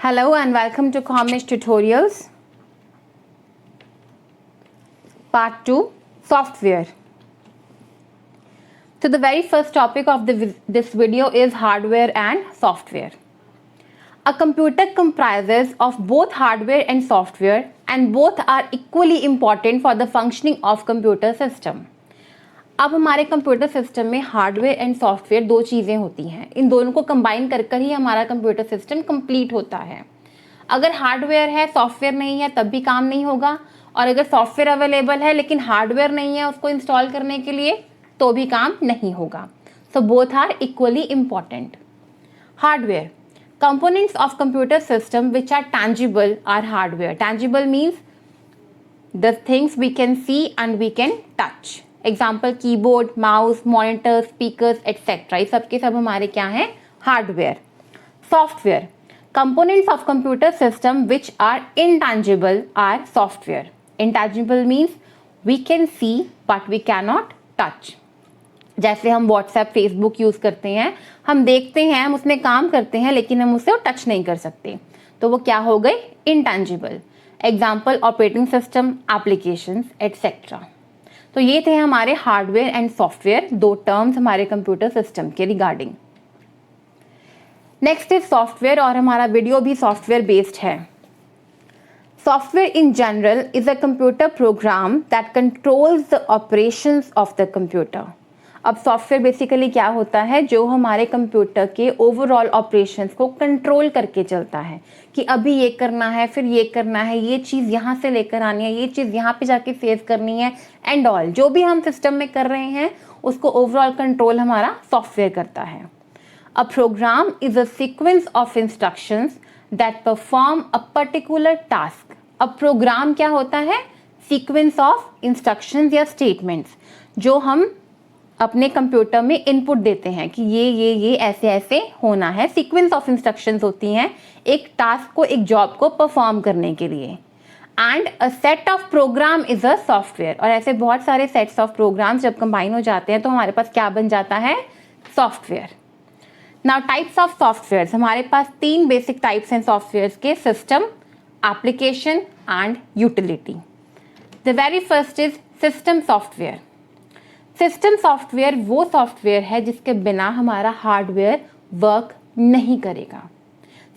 Hello and welcome to Comnish Tutorials. Part 2, Software. So the very first topic of this video is hardware and software. A computer comprises of both hardware and software, and both are equally important for the functioning of computer system. अब हमारे computer system में hardware and software दो चीज़ें होती हैं. इन दोनों को combine कर ही हमारा कंप्यूटर सिस्टम कंप्लीट होता है. अगर हार्डवेयर है सॉफ्टवेयर नहीं है तब भी काम नहीं होगा, और अगर सॉफ्टवेयर अवेलेबल है लेकिन हार्डवेयर नहीं है उसको इंस्टॉल करने के लिए तो भी काम नहीं होगा. So both are equally important. Hardware components of computer system which are tangible are hardware. Tangible means the things we can see and we can touch. Example keyboard, mouse, monitor, speakers, etc. ये सब के सब हमारे क्या हैं? Hardware. Software components of computer system which are intangible are software. Intangible means we can see but we cannot touch. जैसे हम WhatsApp Facebook use करते हैं, हम देखते हैं, हम उसमें काम करते हैं लेकिन हम उसे टच नहीं कर सकते, तो वो क्या हो गई? Intangible. Example operating system, applications etcetera. तो ये थे हमारे हार्डवेयर एंड सॉफ्टवेयर, दो टर्म्स हमारे कंप्यूटर सिस्टम के रिगार्डिंग. नेक्स्ट इज सॉफ्टवेयर, और हमारा वीडियो भी सॉफ्टवेयर बेस्ड है. Software in general is a computer program that controls the operations of the computer. अब सॉफ्टवेयर बेसिकली क्या होता है? जो हमारे कंप्यूटर के ओवरऑल ऑपरेशंस को कंट्रोल करके चलता है कि अभी ये करना है, फिर ये करना है, ये चीज़ यहाँ से लेकर आनी है, ये चीज़ यहाँ पे जाके सेव करनी है एंड ऑल. जो भी हम सिस्टम में कर रहे हैं उसको ओवरऑल कंट्रोल हमारा सॉफ्टवेयर करता है. A program is a sequence of instructions that perform a particular task. अब प्रोग्राम क्या होता है? सीक्वेंस ऑफ इंस्ट्रक्शंस या स्टेटमेंट्स जो हम अपने कंप्यूटर में इनपुट देते हैं कि ये ऐसे ऐसे होना है. सीक्वेंस ऑफ इंस्ट्रक्शंस होती हैं एक टास्क को, एक जॉब को परफॉर्म करने के लिए. And a set of program is a software. और ऐसे बहुत सारे सेट्स ऑफ प्रोग्राम्स जब कंबाइन हो जाते हैं तो हमारे पास क्या बन जाता है? Software. Now types of software, हमारे पास तीन बेसिक टाइप्स हैं सॉफ्टवेयर के: system, application and utility. The very first is system software. System software वो सॉफ्टवेयर है जिसके बिना हमारा हार्डवेयर वर्क नहीं करेगा.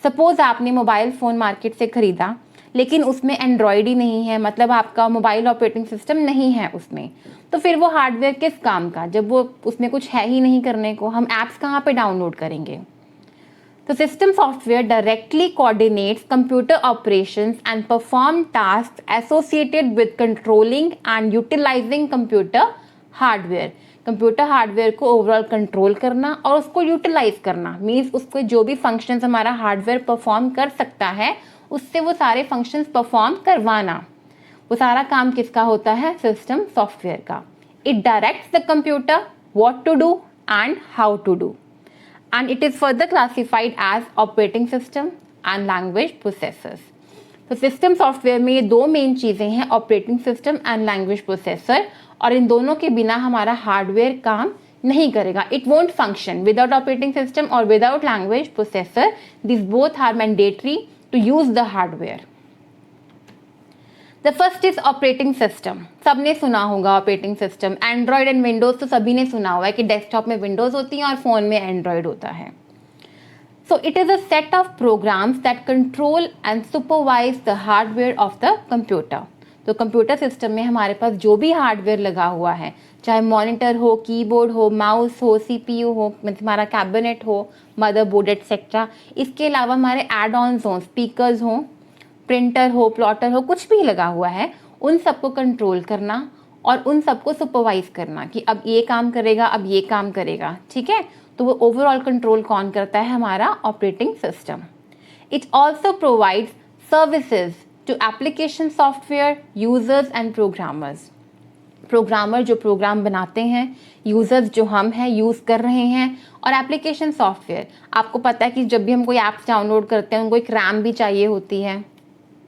सपोज आपने मोबाइल फ़ोन मार्केट से ख़रीदा लेकिन उसमें एंड्रॉयड ही नहीं है, मतलब आपका मोबाइल ऑपरेटिंग सिस्टम नहीं है उसमें, तो फिर वो हार्डवेयर किस काम का? जब वो उसमें कुछ है ही नहीं करने को, हम ऐप्स कहाँ पे डाउनलोड करेंगे? तो system software directly coordinates computer operations and perform task associated with controlling and utilising computer hardware. Computer hardware को ओवरऑल कंट्रोल करना और उसको यूटिलाइज करना मीन्स उसको जो भी फंक्शंस हमारा हार्डवेयर परफॉर्म कर सकता है उससे वो सारे फंक्शंस परफॉर्म करवाना. वो सारा काम किसका होता है? सिस्टम सॉफ्टवेयर का. It directs the computer what to do and how to do, and it is further classified as operating system and language processors. तो सिस्टम सॉफ्टवेयर में ये दो मेन चीज़ें हैं, operating system and language processor, और इन दोनों के बिना हमारा हार्डवेयर काम नहीं करेगा. It won't function without operating system और without language processor. This both are mandatory to use the hardware. The first is operating system. सबने सुना होगा operating system. Android and Windows तो सभी ने सुना हुआ है कि डेस्कटॉप में विंडोज होती हैं और फ़ोन में एंड्रॉयड होता है. So it is a set of programs that control and supervise the hardware of the computer. तो कंप्यूटर सिस्टम में हमारे पास जो भी हार्डवेयर लगा हुआ है, चाहे मॉनिटर हो, कीबोर्ड हो, माउस हो, सीपीयू हो, हमारा कैबिनेट हो, मदरबोर्ड एटसेट्रा, इसके अलावा हमारे एड ऑन्स हों, स्पीकर्स हों, प्रिंटर हो, प्लॉटर हो, कुछ भी लगा हुआ है, उन सबको कंट्रोल करना और उन सबको सुपरवाइज करना कि अब ये काम करेगा, अब ये काम करेगा. ठीक है, तो वो ओवरऑल कंट्रोल कौन करता है? हमारा operating system. It also provides services to application software users and programmers. Programmer जो प्रोग्राम बनाते हैं, यूजर्स जो हम हैं यूज़ कर रहे हैं, और एप्लीकेशन सॉफ्टवेयर. आपको पता है कि जब भी हम कोई ऐप्स डाउनलोड करते हैं उनको एक रैम भी चाहिए होती है,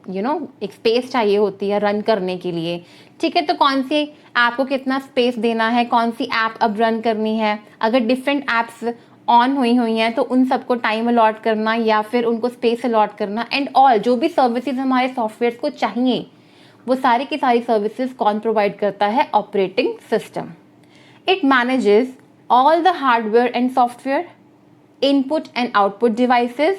एक स्पेस चाहिए होती है रन करने के लिए. ठीक है, तो कौन सी ऐप को कितना स्पेस देना है, कौन सी ऐप अब रन करनी है. अगर डिफरेंट ऐप्स ऑन हुई हैं तो उन सबको टाइम अलॉट करना या फिर उनको स्पेस अलॉट करना एंड ऑल जो भी सर्विसेज हमारे सॉफ्टवेयर को चाहिए वो सारी की सारी सर्विसेज कौन प्रोवाइड करता है? Operating system. It manages all the hardware and software, input and output devices,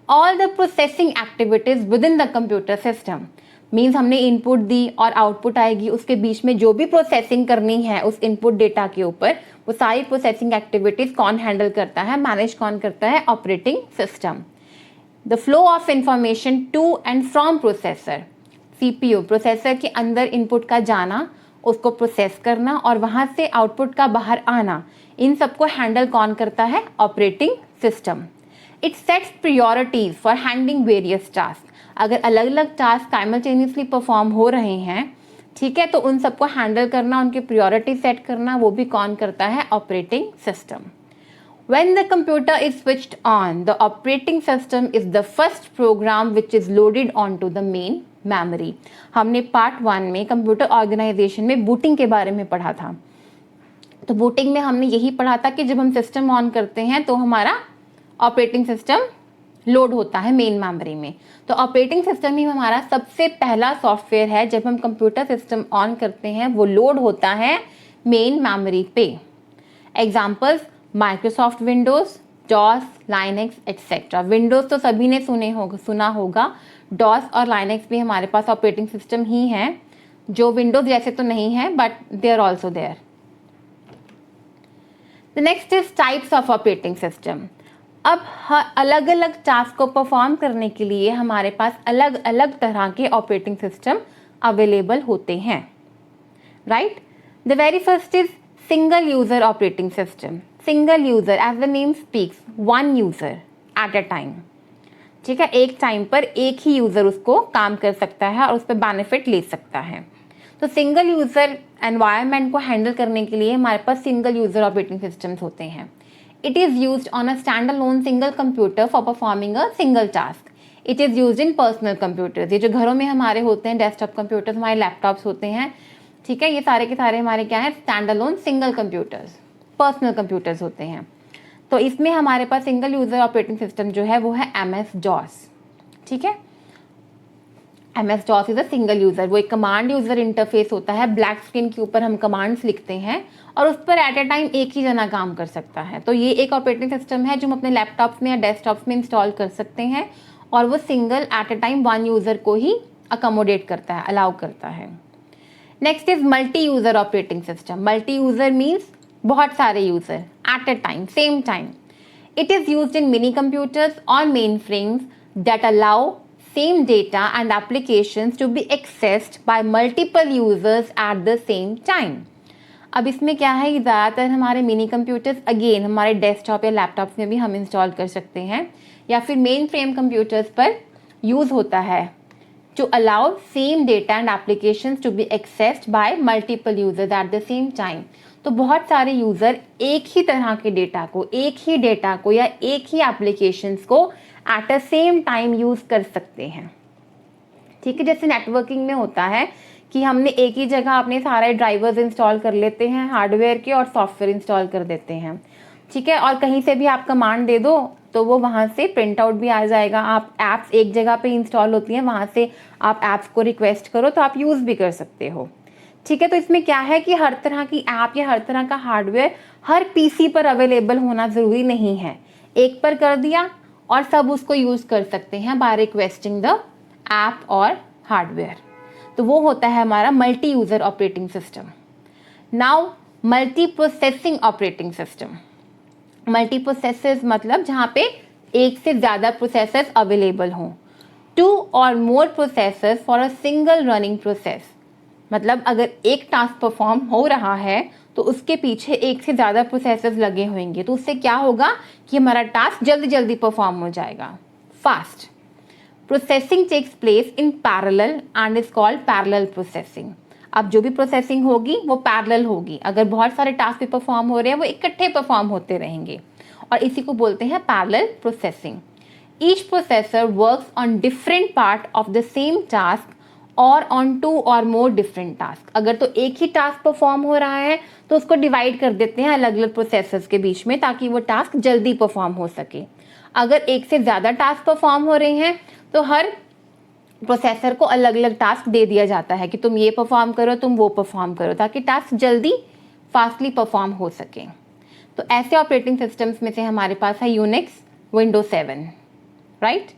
all the processing activities with in the computer system. Means हमने इनपुट दी और आउटपुट आएगी, उसके बीच में जो भी प्रोसेसिंग करनी है उस इनपुट डेटा के ऊपर वो सारी प्रोसेसिंग एक्टिविटीज कौन हैंडल करता है? मैनेज कौन करता है? Operating system. The flow of information to and from processor, CPU processor के अंदर इनपुट का जाना, उसको प्रोसेस करना और वहाँ से आउटपुट का बाहर आना, इन सबको हैंडल कौन करता है? Operating system. It sets priorities for handling various task. अगर अलग अलग टास्क साइमल्टेनियसली परफॉर्म हो रहे हैं, ठीक है, तो उन सबको हैंडल करना, उनकी प्रायोरिटी सेट करना, वो भी कौन करता है? Operating system. When the computer is switched on, the operating system is the first program which is loaded onto the main memory. हमने पार्ट 1 में कंप्यूटर ऑर्गेनाइजेशन में बूटिंग के बारे में पढ़ा था. तो बूटिंग में हमने यही पढ़ा था कि जब हम सिस्टम ऑन करते हैं तो हमारा ऑपरेटिंग सिस्टम लोड होता है मेन मेमोरी में. तो ऑपरेटिंग सिस्टम ही हमारा सबसे पहला सॉफ्टवेयर है. जब हम कंप्यूटर सिस्टम ऑन करते हैं वो लोड होता है मेन मेमोरी पे. Examples: Microsoft Windows, DOS, Linux etcetera. Windows तो सभी ने सुना होगा. डॉस और लाइनेक्स भी हमारे पास ऑपरेटिंग सिस्टम ही हैं, जो विंडोज जैसे तो नहीं है but they are also there. The next is types of operating system. अब अलग अलग टास्क को परफॉर्म करने के लिए हमारे पास अलग अलग तरह के ऑपरेटिंग सिस्टम अवेलेबल होते हैं. Right. The very first is single user operating system. Single user, as the name speaks, one user at a time. ठीक है, एक टाइम पर एक ही यूजर उसको काम कर सकता है और उस पर बेनिफिट ले सकता है. तो सिंगल यूजर एनवायरनमेंट को हैंडल करने के लिए हमारे पास सिंगल यूजर ऑपरेटिंग सिस्टम्स होते हैं. It is used on a standalone single computer for performing a single task. It is used in personal computers. ये जो घरों में हमारे होते हैं डेस्कटॉप कंप्यूटर्स, हमारे लैपटॉप्स होते हैं, ठीक है, ये सारे के सारे हमारे क्या है? Standalone single computers, personal computers होते हैं. तो इसमें हमारे पास सिंगल यूजर ऑपरेटिंग सिस्टम जो है वो है MS-DOS. ठीक है, MS-DOS is a single user. वो एक कमांड यूजर इंटरफेस होता है. ब्लैक स्क्रीन के ऊपर हम कमांड्स लिखते हैं और उस पर एट ए टाइम एक ही जना काम कर सकता है. तो ये एक ऑपरेटिंग सिस्टम है जो हम अपने लैपटॉप्स में या डेस्कटॉप्स में इंस्टॉल कर सकते हैं और वो single at a time one user को ही अकोमोडेट करता है, अलाउ करता है. Next is multi user operating system. Multi user means बहुत सारे user at a time, same time. It is used in mini computers और main frames that allow same data and applications to be accessed by multiple users at the same time. अब इसमें क्या है, ज़्यादातर हमारे mini computers again हमारे desktop या laptops में भी हम इंस्टॉल कर सकते हैं या फिर मेन फ्रेम कंप्यूटर्स पर यूज़ होता है to allow same data and applications to be accessed by multiple users at the same time. तो बहुत सारे यूज़र एक ही तरह के डेटा को, एक ही डेटा को या एक ही एप्लीकेशंस को at a same time use कर सकते हैं. ठीक है, जैसे नेटवर्किंग में होता है कि हमने एक ही जगह अपने सारे ड्राइवर्स इंस्टॉल कर लेते हैं हार्डवेयर के और सॉफ्टवेयर इंस्टॉल कर देते हैं. ठीक है, और कहीं से भी आप कमांड दे दो तो वो वहाँ से प्रिंट आउट भी आ जाएगा. आप ऐप्स एक जगह पे इंस्टॉल होती हैं, वहाँ से आप ऐप्स को रिक्वेस्ट करो तो आप यूज़ भी कर सकते हो. ठीक है, तो इसमें क्या है कि हर तरह की ऐप या हर तरह का हार्डवेयर हर पीसी पर अवेलेबल होना ज़रूरी नहीं है. एक पर कर दिया और सब उसको यूज़ कर सकते हैं बाय रिक्वेस्टिंग द ऐप और हार्डवेयर. तो वो होता है हमारा multi user operating system. Now multi processing operating system. Multi processors मतलब जहाँ पे एक से ज़्यादा प्रोसेसर्स अवेलेबल हों. 2 or more processors for a single running process. मतलब अगर एक टास्क परफॉर्म हो रहा है तो उसके पीछे एक से ज़्यादा प्रोसेसर्स लगे होंगे, तो उससे क्या होगा कि हमारा टास्क जल्दी जल्दी परफॉर्म हो जाएगा, fast. Processing takes place in parallel and is called parallel processing. अब जो भी प्रोसेसिंग होगी वो पैरेलल होगी. अगर बहुत सारे टास्क भी परफॉर्म हो रहे हैं वो इकट्ठे परफॉर्म होते रहेंगे और इसी को बोलते हैं parallel processing. Each processor works on different part of the same task और ऑन 2 और मोर डिफरेंट टास्क। अगर तो एक ही टास्क परफॉर्म हो रहा है तो उसको डिवाइड कर देते हैं अलग अलग प्रोसेसर्स के बीच में, ताकि वो टास्क जल्दी परफॉर्म हो सके। अगर एक से ज़्यादा टास्क परफॉर्म हो रहे हैं तो हर प्रोसेसर को अलग अलग टास्क दे दिया जाता है कि तुम ये परफॉर्म करो, तुम वो परफॉर्म करो, ताकि टास्क जल्दी फास्टली परफॉर्म हो सके। तो ऐसे ऑपरेटिंग सिस्टम्स में से हमारे पास है Unix, Windows 7, right.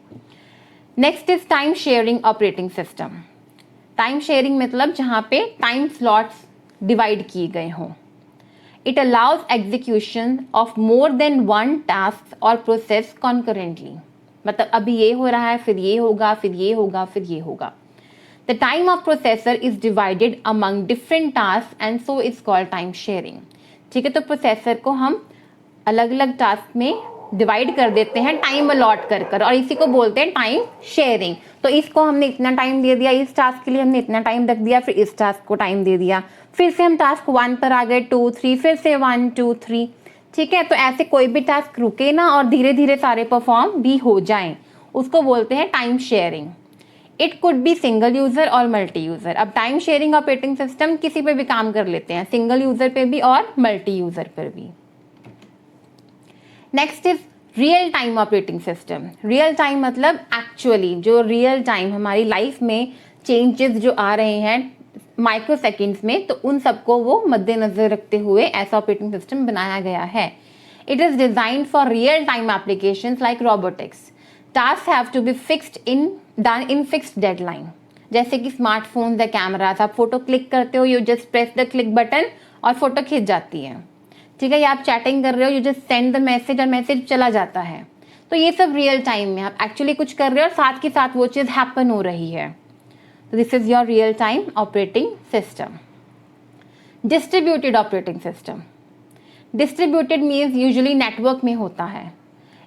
Next is time sharing operating system. Time sharing मतलब जहाँ पे टाइम स्लॉट्स डिवाइड किए गए हों। It allows execution of more than one task और प्रोसेस कॉन्करेंटली। मतलब अभी ये हो रहा है, फिर ये होगा, फिर ये होगा, फिर ये होगा। The time of processor is divided among different task and so is called time sharing. ठीक है, तो प्रोसेसर को हम अलग अलग टास्क में डिवाइड कर देते हैं टाइम अलॉट कर कर, और इसी को बोलते हैं टाइम शेयरिंग। तो इसको हमने इतना टाइम दे दिया, इस टास्क के लिए हमने इतना टाइम रख दिया, फिर इस टास्क को टाइम दे दिया, फिर से हम टास्क 1 पर आ गए, 2 3, फिर से 1 2 3। ठीक है, तो ऐसे कोई भी टास्क रुके ना और धीरे धीरे सारे परफॉर्म भी हो जाएं, उसको बोलते हैं time sharing. It could be single user और मल्टी यूजर। अब टाइम शेयरिंग ऑपरेटिंग सिस्टम किसी पे भी काम कर लेते हैं, सिंगल यूजर पे भी और मल्टी यूजर पर भी। Next is real time operating system. Real time मतलब एक्चुअली जो रियल टाइम हमारी लाइफ में चेंजेस जो आ रहे हैं माइक्रो सेकेंड्स में, तो उन सबको वो मद्देनजर रखते हुए ऐसा ऑपरेटिंग सिस्टम बनाया गया है। It is designed for real time applications like robotics. Task have to be fixed done in fixed deadline. जैसे कि स्मार्टफोन्स या कैमरास, आप फोटो क्लिक करते हो, you just press the click button और फोटो खिंच जाती है। ठीक है, या आप चैटिंग कर रहे हो, you just send the message और मैसेज चला जाता है। तो ये सब रियल टाइम में आप एक्चुअली कुछ कर रहे हो और साथ के साथ वो चीज़ हैपन हो रही है। तो this is your real time operating system. Distributed operating system. Distributed means usually network में होता है।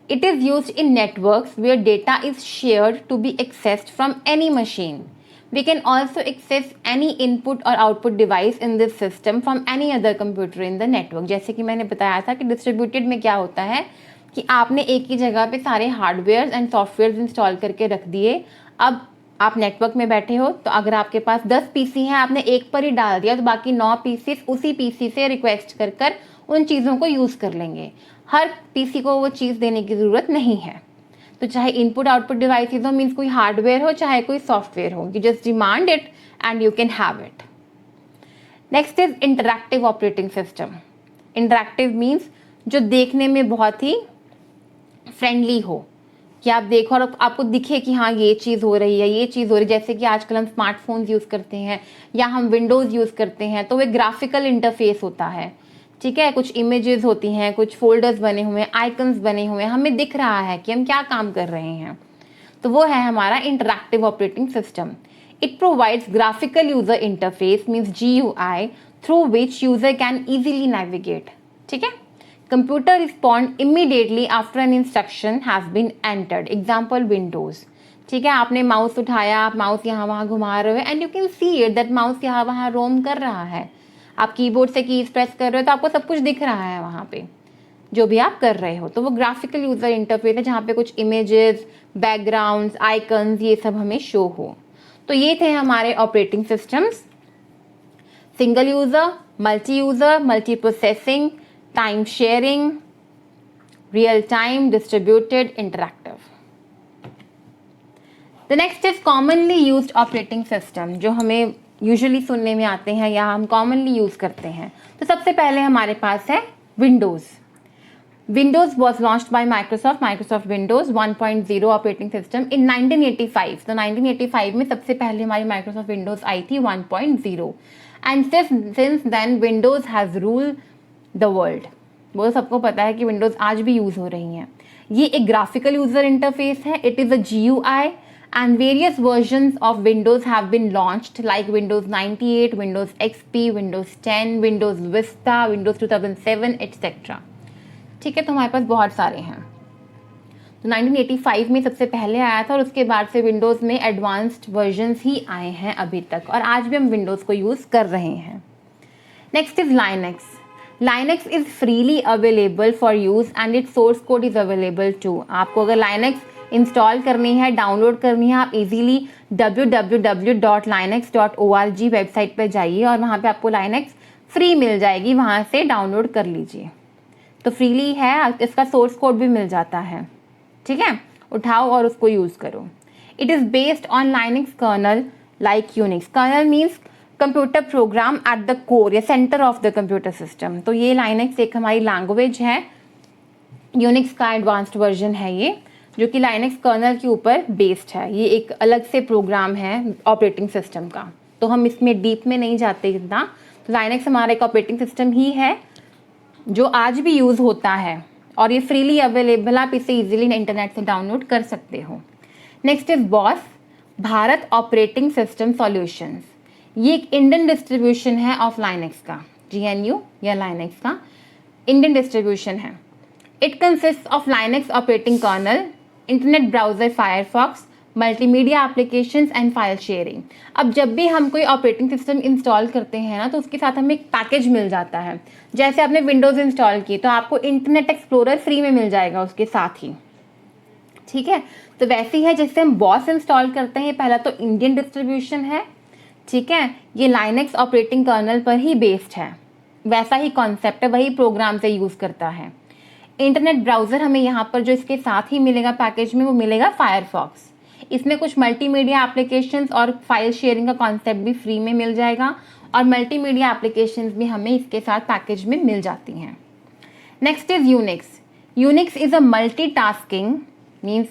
It is used in networks where data is shared to be accessed from any machine. We can also access any input or output device in this system from any other computer in the network। जैसे कि मैंने बताया था कि distributed में क्या होता है कि आपने एक ही जगह पे सारे हार्डवेयर एंड सॉफ्टवेयर इंस्टॉल करके रख दिए। अब आप नेटवर्क में बैठे हो, तो अगर आपके पास 10 पीसी हैं, आपने एक पर ही डाल दिया, तो बाकी 9 पीसी उसी पीसी से रिक्वेस्ट कर कर उन चीज़ों को यूज़ कर लेंगे। हर पीसी को वो चीज़ देने की ज़रूरत नहीं है। तो चाहे इनपुट आउटपुट डिवाइसेज हो, मीन्स कोई हार्डवेयर हो चाहे कोई सॉफ्टवेयर हो, you just demand it and you can have it. Next is interactive operating system. Interactive means जो देखने में बहुत ही फ्रेंडली हो, कि आप देखो और आपको दिखे कि हाँ ये चीज़ हो रही है, ये चीज़ हो रही है। जैसे कि आजकल हम स्मार्टफोन्स यूज़ करते हैं या हम विंडोज़ यूज़ करते हैं, तो वो ग्राफिकल इंटरफेस होता है। ठीक है, कुछ इमेजेस होती हैं, कुछ फोल्डर्स बने हुए हैं, आइकन्स बने हुए हैं, हमें दिख रहा है कि हम क्या काम कर रहे हैं। तो वो है हमारा interactive operating system. It provides graphical user interface means GUI through which user can easily navigate. ठीक है, computer respond immediately after an instruction has been entered. Example Windows. ठीक है, आपने माउस उठाया, आप माउस यहाँ वहाँ घुमा रहे हो and you can see it that mouse यहाँ वहाँ रोम कर रहा है। आप कीबोर्ड से कीज प्रेस कर रहे हो तो आपको सब कुछ दिख रहा है वहाँ पे जो भी आप कर रहे हो। तो वो ग्राफिकल यूजर इंटरफेस है जहाँ पे कुछ इमेजेस, बैकग्राउंड्स, आइकन्स ये सब हमें शो हो। तो ये थे हमारे operating systems: single user, multi processing, time sharing, real time, distributed, interactive. The next is commonly used operating system, जो हमें यूजुअली सुनने में आते हैं या हम कॉमनली यूज़ करते हैं। तो सबसे पहले हमारे पास है Windows. Windows was launched by Microsoft Windows 1.0 operating system in 1985। तो 1985 में सबसे पहले हमारी माइक्रोसॉफ्ट विंडोज़ आई थी 1.0 and since then Windows has rule the world. वो सबको पता है कि विंडोज़ आज भी यूज़ हो रही हैं। ये एक ग्राफिकल यूज़र इंटरफेस है। It is a GUI and various versions of Windows have been launched like Windows 98, Windows XP, Windows 10, Windows Vista, Windows 2007 etc. ठीक है, तो हमारे पास बहुत सारे हैं। तो 1985 में सबसे पहले आया था और उसके बाद से विंडोज़ में एडवांस्ड वर्जन्स ही आए हैं अभी तक, और आज भी हम विंडोज़ को यूज़ कर रहे हैं। Next is Linux. Linux is freely available for use and its source code is available too। आपको अगर Linux इंस्टॉल करनी है, डाउनलोड करनी है, आप इजीली www.linux.org वेबसाइट पर जाइए और वहाँ पे आपको लाइनक्स फ्री मिल जाएगी, वहाँ से डाउनलोड कर लीजिए। तो फ्रीली है, इसका सोर्स कोड भी मिल जाता है, ठीक है, उठाओ और उसको यूज़ करो। It is based on Linux kernel like Unix. Kernel means computer program at the core या centre of the computer system. तो ये लाइनक्स एक हमारी लैंग्वेज है, यूनिक्स का एडवांस्ड वर्जन है ये, जो कि लाइनक्स कर्नल के ऊपर बेस्ड है। ये एक अलग से प्रोग्राम है ऑपरेटिंग सिस्टम का, तो हम इसमें डीप में नहीं जाते इतना। तो लाइनक्स हमारा एक ऑपरेटिंग सिस्टम ही है जो आज भी यूज़ होता है और ये फ्रीली अवेलेबल, आप इसे इजीली इंटरनेट से डाउनलोड कर सकते हो। Next is BOSS, Bharat operating system solutions. ये एक इंडियन डिस्ट्रीब्यूशन है ऑफ लाइनक्स का, GNU या लाइनक्स का इंडियन डिस्ट्रीब्यूशन है। It consist of Linux operating kernel, internet browser Firefox, multimedia applications and file sharing. अब जब भी हम कोई ऑपरेटिंग सिस्टम इंस्टॉल करते हैं ना, तो उसके साथ हमें एक पैकेज मिल जाता है। जैसे आपने विंडोज़ इंस्टॉल की तो आपको इंटरनेट एक्सप्लोरर फ्री में मिल जाएगा उसके साथ ही, ठीक है। तो वैसे ही है जैसे हम बॉस इंस्टॉल करते हैं, पहला तो इंडियन डिस्ट्रीब्यूशन है, ठीक है, ये लाइनक्स ऑपरेटिंग कर्नल पर ही बेस्ड है, वैसा ही कॉन्सेप्ट है, वही प्रोग्राम से यूज़ करता है। इंटरनेट ब्राउज़र हमें यहाँ पर जो इसके साथ ही मिलेगा पैकेज में, वो मिलेगा फायरफॉक्स। इसमें कुछ मल्टीमीडिया एप्लीकेशंस और फाइल शेयरिंग का कॉन्सेप्ट भी फ्री में मिल जाएगा और मल्टीमीडिया एप्लीकेशंस भी हमें इसके साथ पैकेज में मिल जाती हैं। Next is Unix. Unix is a multitasking, means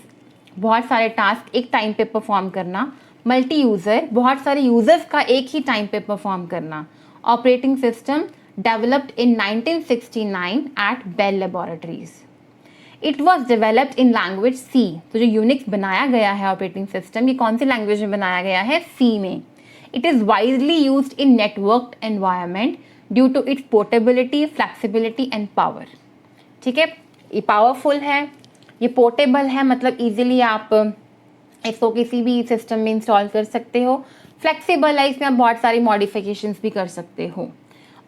बहुत सारे टास्क एक टाइम पे परफॉर्म करना, मल्टी यूज़र, बहुत सारे यूज़र्स का एक ही टाइम पे परफॉर्म करना। Operating system developed in 1969 at Bell Laboratories. It was developed in language C। तो जो यूनिक्स बनाया गया है ऑपरेटिंग सिस्टम, ये कौन सी लैंग्वेज में बनाया गया है? C में। It is widely used in networked environment due to its portability, flexibility and power. ठीक है, ये पावरफुल है, ये पोर्टेबल है, मतलब इजीली आप इसको किसी भी सिस्टम में इंस्टॉल कर सकते हो। फ्लेक्सिबल है, इसमें आप बहुत सारी मॉडिफिकेशंस भी कर सकते हो।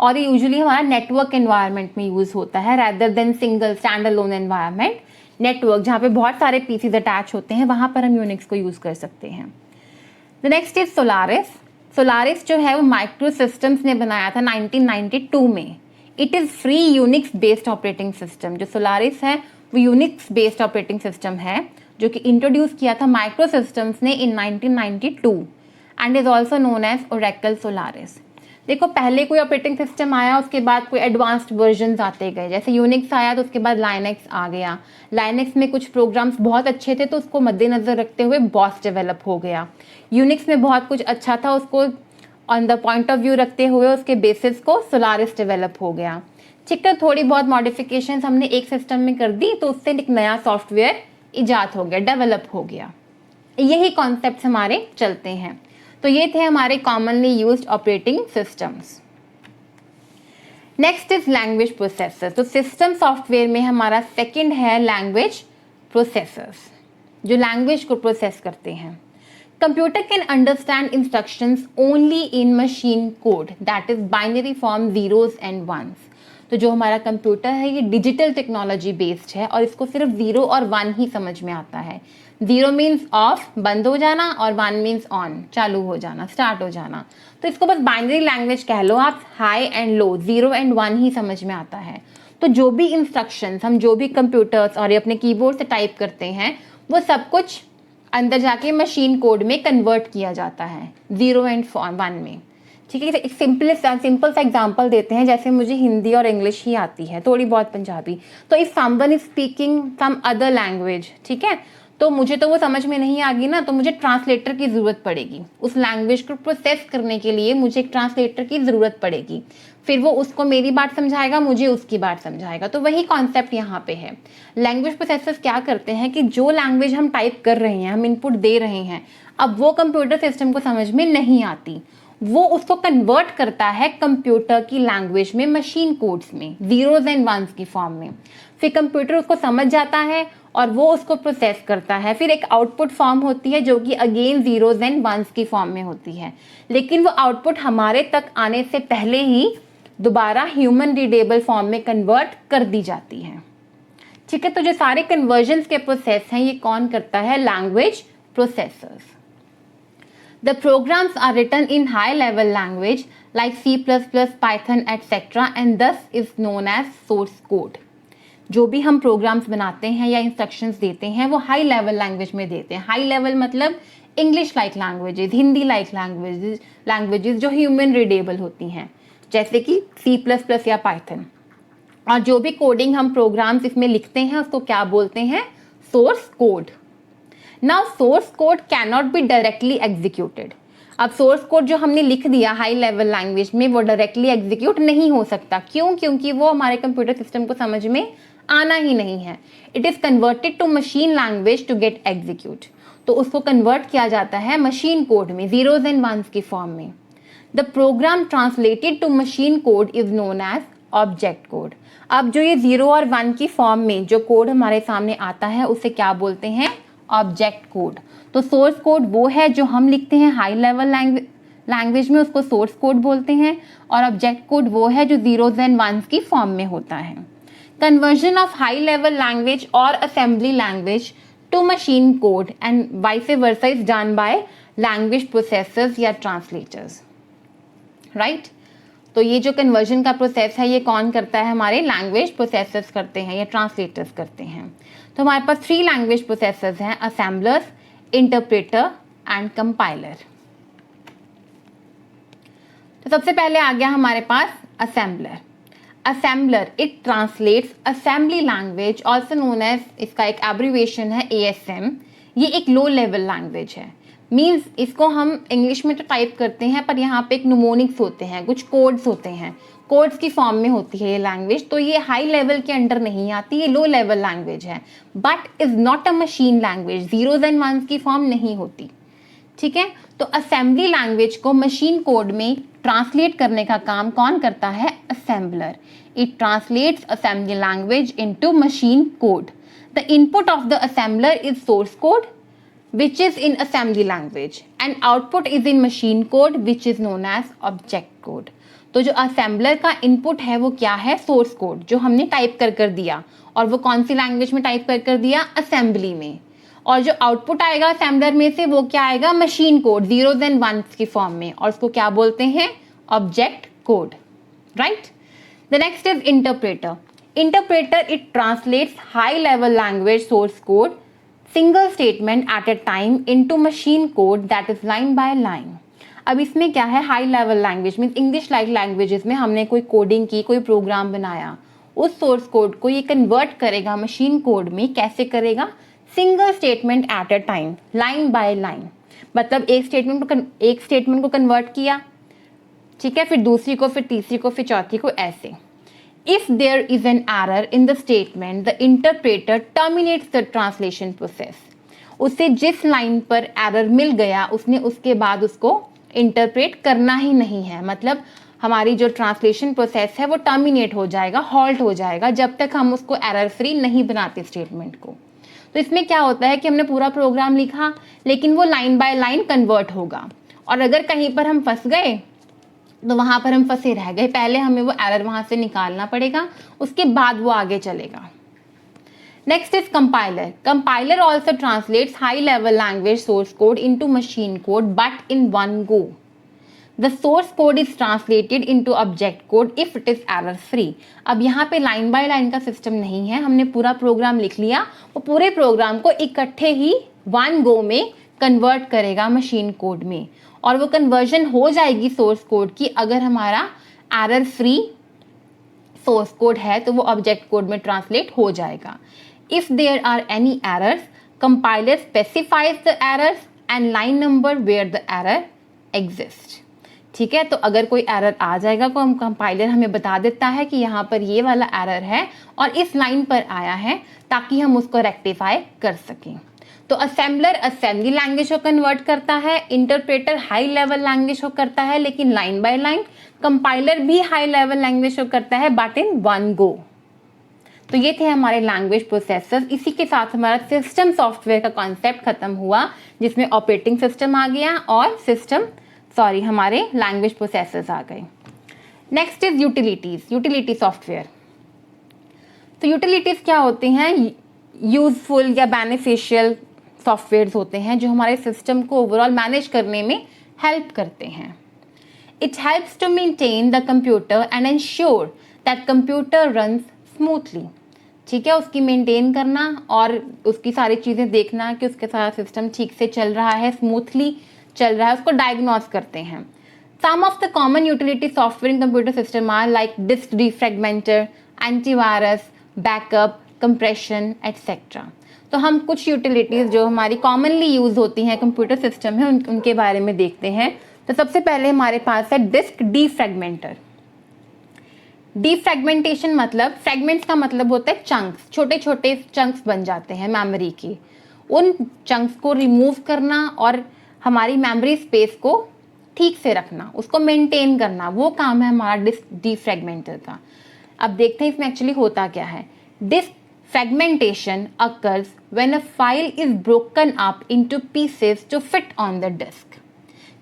और ये यूजुअली हमारा नेटवर्क एनवायरनमेंट में यूज़ होता है rather than single stand alone environment. Network जहाँ पे बहुत सारे पीसीज अटैच होते हैं, वहाँ पर हम यूनिक्स को यूज़ कर सकते हैं। The next is Solaris. Solaris जो है वो माइक्रो सिस्टम्स ने बनाया था 1992 में। It is free Unix based operating system. जो सोलारिस है वो यूनिक्स बेस्ड ऑपरेटिंग सिस्टम है, जो कि इंट्रोड्यूस किया था माइक्रो सिस्टम्स ने in 1992 and is also known as Oracle Solaris. देखो, पहले कोई ऑपरेटिंग सिस्टम आया, उसके बाद कोई एडवांस्ड वर्जन्स आते गए। जैसे यूनिक्स आया तो उसके बाद लाइनक्स आ गया। लाइनक्स में कुछ प्रोग्राम्स बहुत अच्छे थे तो उसको मद्देनज़र रखते हुए बॉस डेवलप हो गया। यूनिक्स में बहुत कुछ अच्छा था, उसको on the point of view रखते हुए उसके बेसिस को सोलारिस डेवलप हो गया। ठीक है, थोड़ी बहुत मॉडिफिकेशंस हमने एक सिस्टम में कर दी तो उससे एक नया सॉफ्टवेयर ईजाद हो गया, डेवलप हो गया। यही कॉन्सेप्ट हमारे चलते हैं। तो ये थे हमारे commonly used operating systems. Next is language processor. तो सिस्टम सॉफ्टवेयर में हमारा सेकंड है लैंग्वेज प्रोसेसर्स, जो लैंग्वेज को प्रोसेस करते हैं। Computer can understand instructions only in machine code, that is binary form zeros and ones. तो जो हमारा कंप्यूटर है ये डिजिटल टेक्नोलॉजी बेस्ड है और इसको सिर्फ 0 और 1 ही समझ में आता है। 0 मीन्स ऑफ, बंद हो जाना, और 1 मीन्स ऑन, चालू हो जाना, स्टार्ट हो जाना। तो इसको बस बाइनरी लैंग्वेज कह लो आप, हाई एंड लो, 0 एंड 1 ही समझ में आता है। तो जो भी इंस्ट्रक्शंस हम जो भी कंप्यूटर्स और अपने कीबोर्ड से टाइप करते हैं, वो सब कुछ अंदर जाके मशीन कोड में कन्वर्ट किया जाता है 0 एंड 1 में। ठीक है, एक सिंपल सा एग्जांपल देते हैं। जैसे मुझे हिंदी और इंग्लिश ही आती है, थोड़ी बहुत पंजाबी, तो if someone is speaking some other language, ठीक है, तो मुझे तो वो समझ में नहीं आ गई ना, तो मुझे ट्रांसलेटर की ज़रूरत पड़ेगी। उस लैंग्वेज को प्रोसेस करने के लिए मुझे एक ट्रांसलेटर की ज़रूरत पड़ेगी। फिर वो उसको मेरी बात समझाएगा, मुझे उसकी बात समझाएगा। तो वही कॉन्सेप्ट यहाँ पे है। लैंग्वेज प्रोसेसर्स क्या करते हैं कि जो लैंग्वेज हम टाइप कर रहे हैं, हम इनपुट दे रहे हैं, अब वो कंप्यूटर सिस्टम को समझ में नहीं आती, वो उसको कन्वर्ट करता है कंप्यूटर की लैंग्वेज में, मशीन कोड्स में, जीरोज एंड वंस की फॉर्म में। फिर कंप्यूटर उसको समझ जाता है और वो उसको प्रोसेस करता है। फिर एक आउटपुट फॉर्म होती है जो कि अगेन जीरोज एंड वंस की फॉर्म में होती है, लेकिन वो आउटपुट हमारे तक आने से पहले ही दोबारा ह्यूमन रीडेबल फॉर्म में कन्वर्ट कर दी जाती है। ठीक है, तो जो सारे कन्वर्जन्स के प्रोसेस हैं ये कौन करता है? Language processors. The programs are written in high level language like C++, Python etcetera and this is known as source code. जो भी हम प्रोग्राम्स बनाते हैं या इंस्ट्रक्शंस देते हैं वो हाई लेवल लैंग्वेज में देते हैं. हाई लेवल मतलब English like languages, Hindi like languages जो ह्यूमन रीडेबल होती हैं, जैसे कि C++ या पाइथन. और जो भी कोडिंग हम प्रोग्राम्स इसमें लिखते हैं उसको क्या बोलते हैं? Source code. Now source code can not be directly executed. अब सोर्स कोड जो हमने लिख दिया हाई लेवल लैंग्वेज में वो डायरेक्टली एग्जीक्यूट नहीं हो सकता. क्यों? क्योंकि वो हमारे कंप्यूटर सिस्टम को समझ में आना ही नहीं है. It is converted to machine language to get execute. तो उसको कन्वर्ट किया जाता है मशीन कोड में, जीरोज एंड वंस की फॉर्म में. The program translated to machine code is known as object code. अब जो ये 0 और 1 की फॉर्म में जो कोड हमारे सामने आता है उसे क्या बोलते हैं? Object code. तो सोर्स कोड वो है जो हम लिखते हैं हाई लेवल लैंग्वेज में, उसको सोर्स कोड बोलते हैं. और ऑब्जेक्ट कोड वो है जो 0s एंड 1s की फॉर्म में होता है. Conversion of high level language और assembly language to machine code and vice versa is done by language processors या ट्रांसलेटर्स. राइट. तो ये जो कन्वर्जन का प्रोसेस है ये कौन करता है? हमारे लैंग्वेज प्रोसेसर्स करते हैं या ट्रांसलेटर्स करते हैं. तो हमारे पास 3 लैंग्वेज प्रोसेसर्स हैं, असेंबलर, इंटरप्रेटर एंड कंपाइलर. तो सबसे पहले आ गया हमारे पास assembler. Assembler it translates assembly language, also known as, इसका एक एब्रीविएशन है ASM. ये एक लो लेवल लैंग्वेज है. मीन्स इसको हम इंग्लिश में तो टाइप करते हैं पर यहाँ पे एक न्यूमोनिक्स होते हैं, कुछ कोड्स होते हैं, कोड्स की फॉर्म में होती है ये लैंग्वेज. तो ये हाई लेवल के अंडर नहीं आती, ये लो लेवल लैंग्वेज है. But is not a machine language, 0s and 1s की फॉर्म नहीं होती. ठीक है. तो असेंबली लैंग्वेज को मशीन कोड में ट्रांसलेट करने का काम कौन करता है? Assembler. It translates assembly language into machine code. The input of the assembler is source code which is in assembly language and output is in machine code which is known as object code. तो जो assembler का input है वो क्या है? source code जो हमने type कर दिया. और वो कौन सी लैंग्वेज में टाइप कर दिया? असेंबली में. और जो आउटपुट आएगा असेंबलर में से वो क्या आएगा? Machine code, 0s and 1s की फॉर्म में. और उसको क्या बोलते हैं? Object code. Right. The next is interpreter. Interpreter it translates high level language source code single statement at a time into machine code that is line by line. अब इसमें क्या है? High level language means English like languages में हमने कोई coding की, कोई programme बनाया, उस सोर्स कोड को ये कन्वर्ट करेगा मशीन कोड में. कैसे करेगा? Single statement at a time, line by line. मतलब एक स्टेटमेंट को कन्वर्ट किया, ठीक है, फिर दूसरी को, फिर तीसरी को, फिर चौथी को, ऐसे. If there is an error in the statement, the interpreter terminates the translation process. उसे जिस लाइन पर एरर मिल गया उसने उसके बाद उसको इंटरप्रेट करना ही नहीं है. मतलब हमारी जो ट्रांसलेशन प्रोसेस है वो टर्मिनेट हो जाएगा, हॉल्ट हो जाएगा जब तक हम उसको एरर फ्री नहीं बनाते स्टेटमेंट को. तो इसमें क्या होता है कि हमने पूरा प्रोग्राम लिखा लेकिन वो लाइन बाय लाइन कन्वर्ट होगा. और अगर कहीं पर हम फंस गए तो वहां पर हम फंसे रह गए. पहले हमें वो एरर वहां से निकालना पड़ेगा, उसके बाद वो आगे चलेगा. Next is compiler. Compiler also translates high level language source code into machine code but in one go. The source code is translated into object code if it is error free. अब यहाँ पे line by line का system नहीं है, हमने पूरा programme लिख लिया, वो पूरे प्रोग्राम को इकट्ठे ही वन गो में कन्वर्ट करेगा मशीन कोड में. और वो कन्वर्जन हो जाएगी सोर्स कोड की अगर हमारा एरर फ्री सोर्स कोड है तो वो ऑब्जेक्ट कोड में ट्रांसलेट हो जाएगा. If there are any errors compiler specifies the errors and line number where the error exist. ठीक है. तो अगर कोई एरर आ जाएगा तो हम कंपाइलर हमें बता देता है कि यहाँ पर ये वाला एरर है और इस लाइन पर आया है ताकि हम उसको रेक्टिफाई कर सकें. तो असेंबलर असेंबली लैंग्वेज को कन्वर्ट करता है, इंटरप्रेटर हाई लेवल लैंग्वेज को करता है लेकिन लाइन बाय लाइन. कंपाइलर भी हाई लेवल लैंग्वेज को करता है बट इन वन गो. तो ये थे हमारे लैंग्वेज प्रोसेसर्स. इसी के साथ हमारा सिस्टम सॉफ्टवेयर का कॉन्सेप्ट खत्म हुआ जिसमें ऑपरेटिंग सिस्टम आ गया और हमारे लैंग्वेज प्रोसेसर्स आ गए. Next is utilities, utility software. तो यूटिलिटीज़ क्या होती हैं? यूज़फुल या बेनिफिशियल सॉफ्टवेयर्स होते हैं जो हमारे सिस्टम को ओवरऑल मैनेज करने में हेल्प करते हैं। It helps to maintain the computer and ensure that computer runs smoothly. ठीक है, उसकी मेंटेन करना और उसकी सारी चीज़ें देखना कि उसके सारा सिस्टम ठीक से चल रहा है, स्मूथली चल रहा है, उसको डायग्नोस करते हैं। Some of the common utility software in computer system are like disk defragmenter, antivirus, backup, compression etcetera. तो हम कुछ यूटिलिटीज़ जो हमारी कॉमनली यूज़ होती हैं कंप्यूटर सिस्टम में उनके बारे में देखते हैं। तो सबसे पहले हमारे पास है डिस्क डिफ्रेगमेंटर। डिफ्रेगमेंटेशन मतलब, फ्रेगमेंट्स का मतलब होता है चंक्स, छोटे छोटे चंक्स बन जाते हैं मेमोरी की। उन चंक्स को रिमूव करना और हमारी मेमोरी स्पेस को ठीक से रखना, उसको मेंटेन करना, वो काम है हमारा डिस्क डिफ्रेगमेंटर का। अब देखते हैं इसमें एक्चुअली होता क्या है। Disk fragmentation occurs when a file is broken up into pieces to fit on the disk।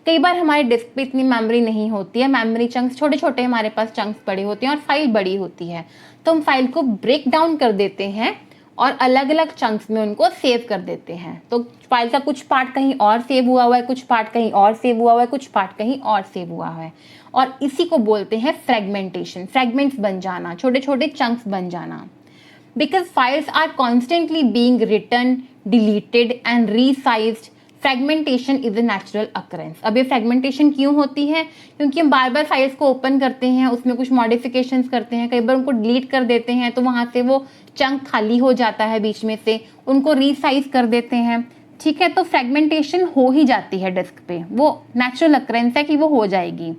कई बार हमारे डिस्क पे इतनी मेमोरी नहीं होती है, मेमोरी चंक्स छोटे छोटे हमारे पास चंक्स पड़े होते हैं और फाइल बड़ी होती है, तो हम फाइल को ब्रेक डाउन कर देते हैं और अलग अलग चंक्स में उनको सेव कर देते हैं। तो फाइल का कुछ पार्ट कहीं और सेव हुआ है, कुछ पार्ट कहीं और सेव हुआ है, कुछ पार्ट कहीं और सेव हुआ है, और इसी को बोलते हैं फ्रेगमेंटेशन। फ्रेगमेंट्स बन जाना, छोटे छोटे चंक्स बन जाना। Because files are constantly being written, deleted and resized, fragmentation is a natural occurrence। अब ये fragmentation क्यों होती है? क्योंकि हम बार बार फाइल्स को ओपन करते हैं, उसमें कुछ मॉडिफिकेशंस करते हैं, कई बार उनको डिलीट कर देते हैं, तो वहाँ से वो चंक खाली हो जाता है बीच में से, उनको रीसाइज कर देते हैं। ठीक है, तो फ्रेगमेंटेशन हो ही जाती है डिस्क पे, वो नेचुरल अकरेंस है कि वो हो जाएगी।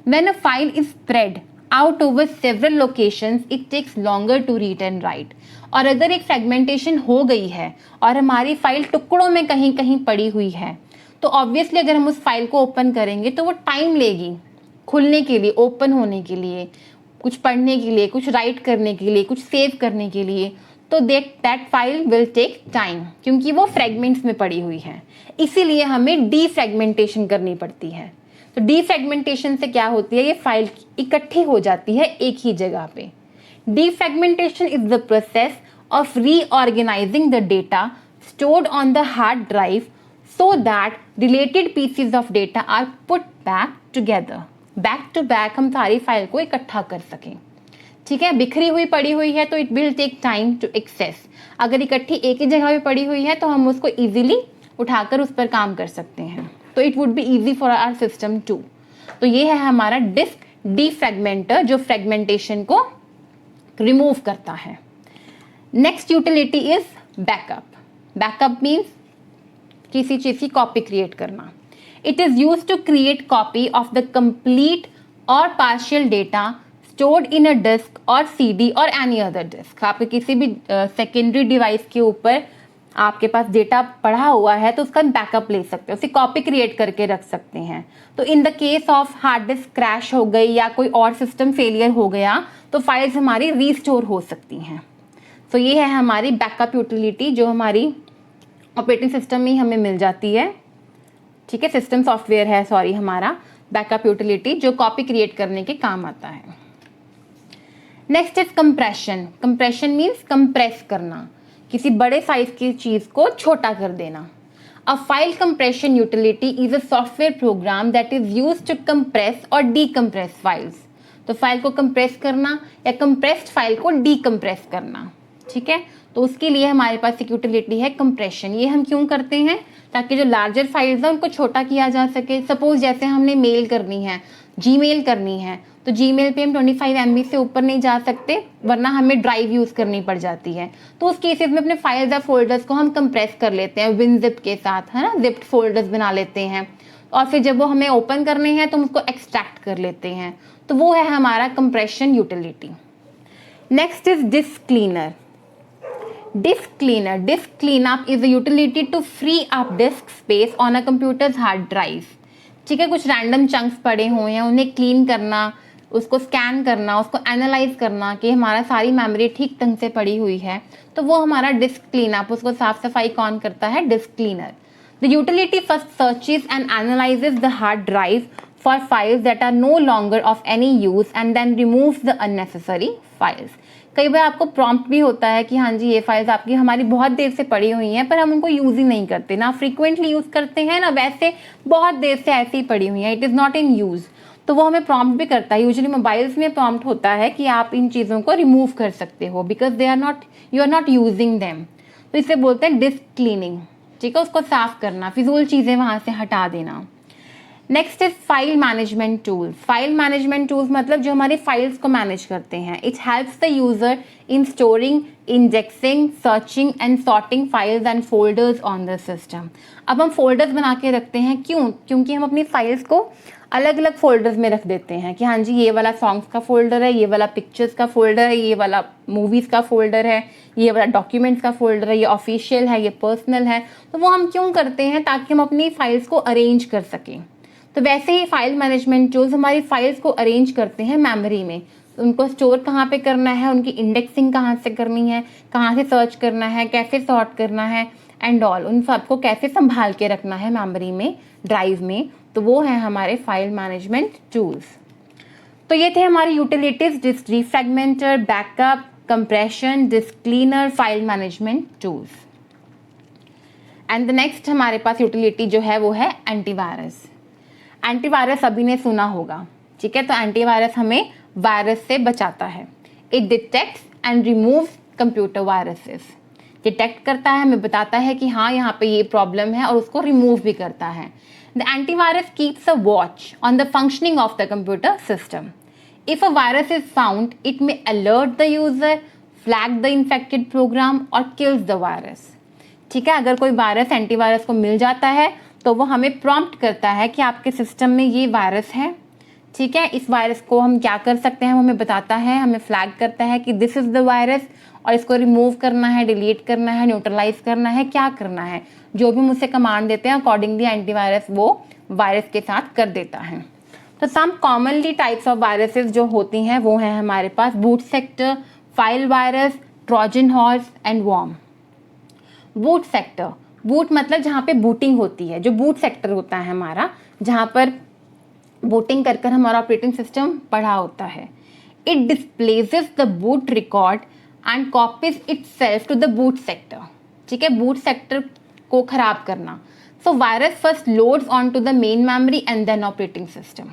When a file is spread out over several locations, it takes longer to read and write। और अगर एक फ्रेगमेंटेशन हो गई है और हमारी फाइल टुकड़ों में कहीं कहीं पड़ी हुई है, तो ऑब्वियसली अगर हम उस फाइल को ओपन करेंगे तो वो टाइम लेगी खुलने के लिए, ओपन होने के लिए, कुछ पढ़ने के लिए, कुछ राइट करने के लिए, कुछ सेव करने के लिए। तो that file will take time, क्योंकि वो फ्रेगमेंट्स में पड़ी हुई है। इसीलिए हमें डीफ्रेगमेंटेशन करनी पड़ती है। तो डीफ्रेगमेंटेशन से क्या होती है, ये फाइल इकट्ठी हो जाती है एक ही जगह पे। Defragmentation is the process of reorganising the data stored on the hard drive so that related pieces of data are put back together. Back to back हम सारी फाइल को इकट्ठा कर सकें। ठीक है, बिखरी हुई पड़ी हुई है तो it will take time to access. अगर इकट्ठी एक ही जगह पे पड़ी हुई है तो हम उसको इजीली उठाकर उस पर काम कर सकते हैं, तो it would be easy for our system too. तो ये है हमारा डिस्क डिफ्रेगमेंटर जो फ्रेगमेंटेशन को रिमूव करता है। Next utility is backup. Backup means किसी चीज की कॉपी क्रिएट करना। It is used to create copy of the complete और partial data stored in a disk और सीडी और एनी अदर डिस्क। आपके किसी भी सेकेंडरी डिवाइस के ऊपर आपके पास डेटा पड़ा हुआ है तो उसका बैकअप ले सकते हैं, उसकी कॉपी क्रिएट करके रख सकते हैं। तो in the case of hard disk crash हो गई या कोई और सिस्टम फेलियर हो गया तो फाइल्स हमारी रीस्टोर हो सकती हैं। तो ये है हमारी बैकअप यूटिलिटी जो हमारी ऑपरेटिंग सिस्टम में हमें मिल जाती है। ठीक है, सिस्टम सॉफ्टवेयर है सॉरी हमारा बैकअप यूटिलिटी जो कॉपी क्रिएट करने के काम आता है। Next is compression. Compression means compress करना, किसी बड़े साइज की चीज को छोटा कर देना। A file compression utility is a software program that is used to compress और डीकंप्रेस फाइल्स। तो फाइल को कंप्रेस करना या कंप्रेस्ड फाइल को डीकंप्रेस करना। ठीक है, तो उसके लिए हमारे पास एक यूटिलिटी है कंप्रेशन। ये हम क्यों करते हैं, ताकि जो लार्जर फाइल्स हैं उनको छोटा किया जा सके। सपोज जैसे हमने मेल करनी है, जीमेल करनी है, तो जीमेल पे हम 25 MB से ऊपर नहीं जा सकते, वरना हमें ड्राइव यूज़ करनी पड़ जाती है। तो उस केसेस में अपने फाइल्स या फोल्डर्स को हम कंप्रेस कर लेते हैं विनजिप के साथ, है ना, जिप्ड फोल्डर्स बना लेते हैं, और फिर जब वो हमें ओपन करने हैं तो हम उसको एक्सट्रैक्ट कर लेते हैं। तो वो है हमारा compression utility. Next is disk cleaner. Disk cleanup is a utility to free up disk space on a computer's hard drive। ठीक है, कुछ रैंडम चंक्स पड़े हुए हैं, उन्हें क्लीन करना, उसको स्कैन करना, उसको एनालाइज करना कि हमारा सारी मेमोरी ठीक ढंग से पड़ी हुई है, तो वो हमारा डिस्क क्लीनअप, उसको साफ सफाई कौन करता है, disk cleaner. The utility first searches and analyses the hard drive for files that are no longer of any use and then removes the unnecessary files. कई बार आपको प्रॉम्प्ट भी होता है कि हाँ जी ये फाइल्स आपकी हमारी बहुत देर से पड़ी हुई हैं, पर हम उनको यूज़ ही नहीं करते, ना फ्रीक्वेंटली यूज़ करते हैं, ना वैसे बहुत देर से ऐसे ही पड़ी हुई हैं, it is not in use. तो वो हमें प्रॉम्प्ट भी करता है। यूजुअली मोबाइल्स में प्रॉम्प्ट होता है कि आप इन चीज़ों को रिमूव कर सकते हो because they are not, you are not using them. तो इसे बोलते हैं डिस्क क्लीनिंग, ठीक है, उसको साफ करना, फिजूल चीज़ें वहाँ से हटा देना। Next is file management tools. File management tools मतलब जो हमारी फाइल्स को मैनेज करते हैं। It helps the user in storing, indexing, searching and sorting files and folders on the system. अब हम फोल्डर्स बना के रखते हैं, क्यों? क्योंकि हम अपनी फाइल्स को अलग अलग फोल्डर्स में रख देते हैं कि हाँ जी ये वाला सॉन्ग्स का फोल्डर है, ये वाला पिक्चर्स का फोल्डर है, ये वाला मूवीज़ का फोल्डर है, ये वाला डॉक्यूमेंट्स का फोल्डर है, ये ऑफिशियल है, ये पर्सनल है। तो वो हम क्यों करते हैं? ताकि हम अपनी फाइल्स को अरेंज कर सकें। तो वैसे ही फाइल मैनेजमेंट टूल्स हमारी फाइल्स को अरेंज करते हैं मेमोरी में। उनको स्टोर कहाँ पे करना है, उनकी इंडेक्सिंग कहाँ से करनी है, कहाँ से सर्च करना है, कैसे सॉर्ट करना है एंड ऑल, उन सबको कैसे संभाल के रखना है मेमोरी में, ड्राइव में। तो वो है हमारे फाइल मैनेजमेंट टूल्स। तो ये थे हमारे utilities, disk defragmenter, backup, compression, disk cleaner, file management tools. And the next हमारे पास यूटिलिटी जो है वो है एंटीवायरस। एंटीवायरस सभी ने सुना होगा, ठीक है। तो एंटीवायरस हमें वायरस से बचाता है। It detects and removes computer viruses. Detect करता है, हमें बताता है कि हाँ यहाँ पे ये प्रॉब्लम है, और उसको रिमूव भी करता है। The antivirus keeps a watch on the functioning of the computer system. If a virus is found, it may alert the user, flag the infected program और किल्स द वायरस। ठीक है, अगर कोई वायरस एंटीवायरस को मिल जाता है तो वो हमें प्रॉम्प्ट करता है कि आपके सिस्टम में ये वायरस है, ठीक है, इस वायरस को हम क्या कर सकते हैं वो हमें बताता है, हमें फ्लैग करता है कि दिस इज़ द वायरस, और इसको रिमूव करना है, डिलीट करना है, न्यूट्रलाइज करना है, क्या करना है, जो भी मुझसे कमांड देते हैं अकॉर्डिंगली एंटीवायरस वो वायरस के साथ कर देता है। तो some commonly types of viruses जो होती हैं वो हैं हमारे पास boot sector, file virus, Trojan horse and worm. Boot sector, boot मतलब जहाँ पे बूटिंग होती है, जो बूट सेक्टर होता है हमारा, जहाँ पर बूटिंग कर कर हमारा ऑपरेटिंग सिस्टम पढ़ा होता है। It displaces the boot record and copies itself to the boot sector. ठीक है, बूट सेक्टर को खराब करना। So virus first loads on to the main memory and then operating system.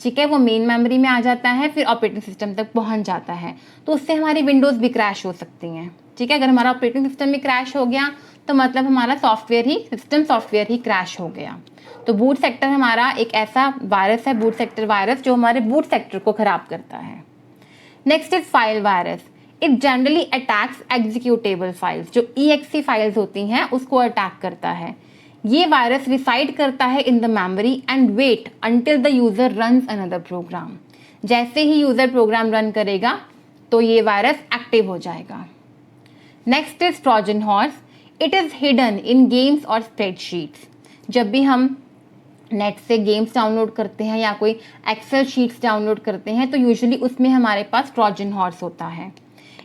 ठीक है, वो मेन मेमोरी में आ जाता है, फिर ऑपरेटिंग सिस्टम तक पहुंच जाता है। तो उससे हमारी विंडोज़ भी क्रैश हो सकती हैं। ठीक है, अगर हमारा ऑपरेटिंग सिस्टम भी क्रैश हो गया तो मतलब हमारा सिस्टम सॉफ्टवेयर ही क्रैश हो गया। तो बूट सेक्टर हमारा एक ऐसा वायरस है, बूट सेक्टर वायरस, जो हमारे बूट सेक्टर को खराब करता है। Next is file virus. It generally attacks executable files, जो EXE फाइल्स होती हैं उसको अटैक करता है। ये वायरस रिसाइड करता है in the memory and wait until the user runs another program. जैसे ही यूजर प्रोग्राम रन करेगा तो ये वायरस एक्टिव हो जाएगा। Next is Trojan horse. It is hidden in games और स्प्रेडशीट्स। जब भी हम नेट से गेम्स डाउनलोड करते हैं या कोई एक्सेल शीट्स डाउनलोड करते हैं तो यूजुअली उसमें हमारे पास ट्रोजन हॉर्स होता है।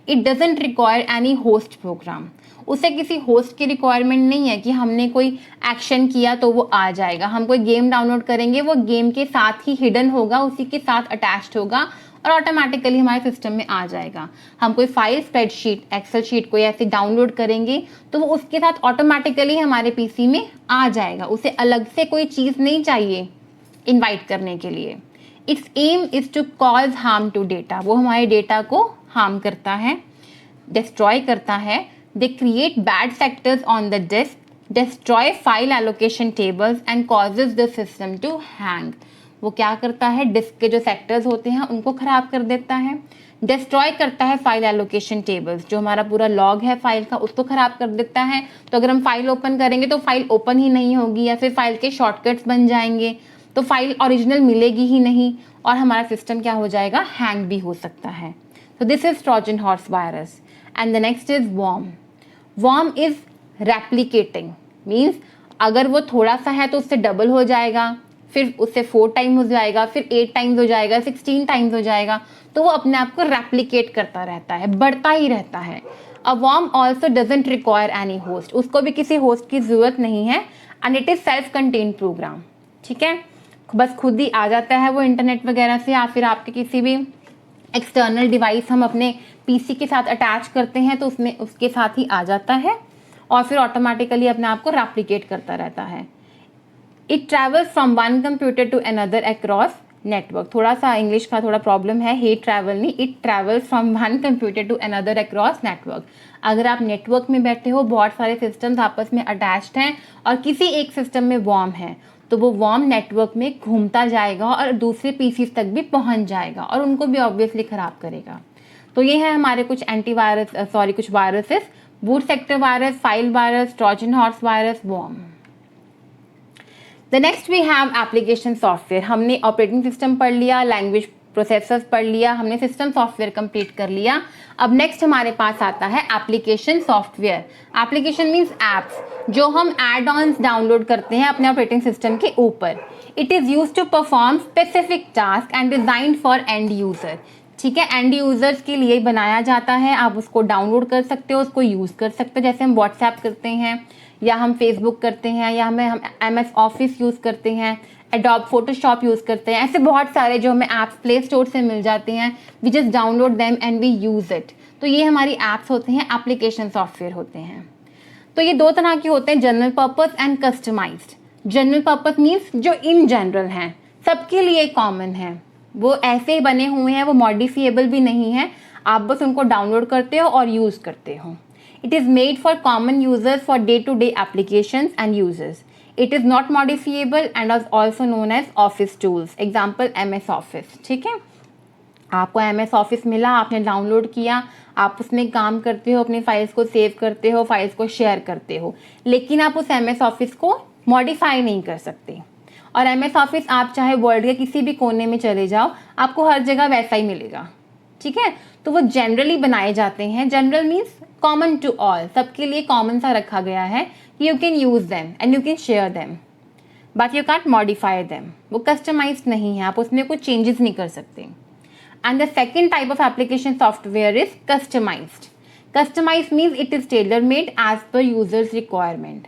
It doesn't require any host program. उसे किसी होस्ट की रिक्वायरमेंट नहीं है कि हमने कोई एक्शन किया तो वो आ जाएगा। हम कोई गेम डाउनलोड करेंगे, वो गेम के साथ ही हिडन होगा, उसी के साथ अटैच्ड होगा और ऑटोमेटिकली हमारे सिस्टम में आ जाएगा। हम कोई फाइल, स्प्रेडशीट, एक्सेल शीट कोई ऐसे डाउनलोड करेंगे तो वो उसके साथ ऑटोमेटिकली हमारे पीसी में आ जाएगा। उसे अलग से कोई चीज़ नहीं चाहिए इन्वाइट करने के लिए। Its aim is to cause harm to data. वो हमारे डेटा को हार्म करता है, डिस्ट्रॉय करता है। They create bad sectors on the disk, destroy file allocation tables and causes the system to hang. वो क्या करता है, डिस्क के जो सेक्टर्स होते हैं उनको खराब कर देता है। डिस्ट्रॉय करता है फाइल एलोकेशन टेबल्स, जो हमारा पूरा लॉग है फाइल का उसको खराब कर देता है। तो अगर हम फाइल ओपन करेंगे तो फाइल ओपन ही नहीं होगी, या फिर फाइल के शॉर्टकट्स बन जाएंगे, तो फाइल ओरिजिनल मिलेगी ही नहीं और हमारा सिस्टम क्या हो जाएगा, हैंग भी हो सकता है। So this is Trojan horse virus. And the next is worm. Worm is replicating. Means अगर वो थोड़ा सा है तो उससे डबल हो जाएगा, फिर उससे 4 टाइम हो जाएगा, फिर 8 टाइम्स हो जाएगा, 16 टाइम्स हो जाएगा। तो वो अपने आप को रेप्लिकेट करता रहता है, बढ़ता ही रहता है। A worm also doesn't require any host. उसको भी किसी होस्ट की ज़रूरत नहीं है। And it is self-contained program. ठीक है, बस खुद ही आ जाता है वो इंटरनेट वगैरह से, या फिर आपके किसी भी एक्सटर्नल डिवाइस हम अपने पीसी के साथ अटैच करते हैं तो उसमें उसके साथ ही आ जाता है और फिर ऑटोमेटिकली अपने आप को रेप्लिकेट करता रहता है। It travels from one computer to another across network. थोड़ा सा इंग्लिश का थोड़ा प्रॉब्लम है, हे ट्रैवल नहीं, it travels from one computer to another across network. अगर आप नेटवर्क में बैठे हो, बहुत सारे सिस्टम्स आपस में अटैच्ड हैं और किसी एक सिस्टम में वॉर्म है, तो वो वॉर्म नेटवर्क में घूमता जाएगा और दूसरे पीसीज तक भी पहुंच जाएगा और उनको भी ऑब्वियसली ख़राब करेगा। तो ये है हमारे कुछ एंटीवायरस कुछ viruses: boot sector virus, file virus, Trojan horse virus, worm. The next we have application software. हमने ऑपरेटिंग सिस्टम पढ़ लिया, लैंग्वेज प्रोसेसर्स पढ़ लिया, हमने सिस्टम सॉफ्टवेयर कंप्लीट कर लिया। अब नेक्स्ट हमारे पास आता है application software. Application means apps जो हम एड ऑन्स डाउनलोड करते हैं अपने ऑपरेटिंग सिस्टम के ऊपर। It is use to perform specific task and design for end user. ठीक है, एंड यूजर्स के लिए बनाया जाता है। आप उसको डाउनलोड कर सकते हो, उसको यूज़ कर सकते हो, जैसे हम व्हाट्सएप करते हैं या हम फेसबुक करते हैं या हम MS ऑफिस यूज़ करते हैं, एडोब फोटोशॉप यूज़ करते हैं। ऐसे बहुत सारे जो हमें ऐप्स प्ले स्टोर से मिल जाते हैं, we just download them and we use it. तो ये हमारी ऐप्स होते हैं, एप्लीकेशन सॉफ्टवेयर होते हैं। तो ये दो तरह के होते हैं, general purpose and customised. General purpose means जो इन जनरल हैं, सबके लिए कॉमन है, वो ऐसे ही बने हुए हैं, वो मॉडिफिएबल भी नहीं है, आप बस उनको डाउनलोड करते हो और यूज़ करते हो। It is made for common users for day-to-day applications and uses. It is not modifiable and is also known as office tools. Example MS Office. ठीक है, आपको MS Office मिला, आपने डाउनलोड किया, आप उसमें काम करते हो, अपनी फाइल्स को सेव करते हो, फाइल्स को शेयर करते हो, लेकिन आप उस MS Office को मॉडिफाई नहीं कर सकते। और MS Office आप चाहे वर्ल्ड के किसी भी कोने में चले जाओ, आपको हर जगह वैसा ही मिलेगा। ठीक है, तो वो जनरली बनाए जाते हैं। General means common to all, सबके लिए कॉमन सा रखा गया है, you can use them and you can share them but you can't modify them. वो कस्टमाइज्ड नहीं है, आप उसमें कुछ चेंजेस नहीं कर सकते। And the second type of application software is customised. Customised means it is tailor made as per users requirement.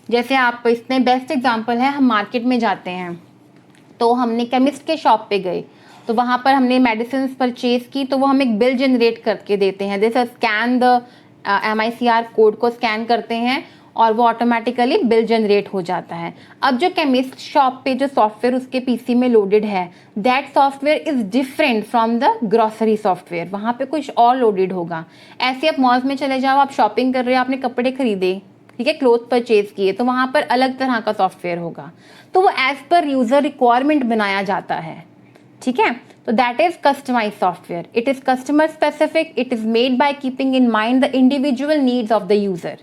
जैसे आप, इसमें बेस्ट एग्जाम्पल है, हम मार्केट में जाते हैं तो हमने केमिस्ट के शॉप पे गए, तो वहाँ पर हमने मेडिसिन परचेज की, तो वो हम एक बिल जनरेट करके देते हैं। जैसे स्कैन द MICR कोड को स्कैन करते हैं और वो ऑटोमेटिकली बिल जनरेट हो जाता है। अब जो केमिस्ट शॉप पे जो सॉफ्टवेयर उसके PC में लोडेड है, that software is different from the grocery software, वहाँ पे कुछ और लोडेड होगा। ऐसे आप मॉल्स में चले जाओ, आप शॉपिंग कर रहे हो, आपने कपड़े खरीदे, ठीक है, क्लोथ परचेज किए, तो वहाँ पर अलग तरह का सॉफ्टवेयर होगा, तो वो एज पर यूज़र रिक्वायरमेंट बनाया जाता है। ठीक है, तो that is customise software. It is customer specific, it is made by keeping in mind the individual needs of the user.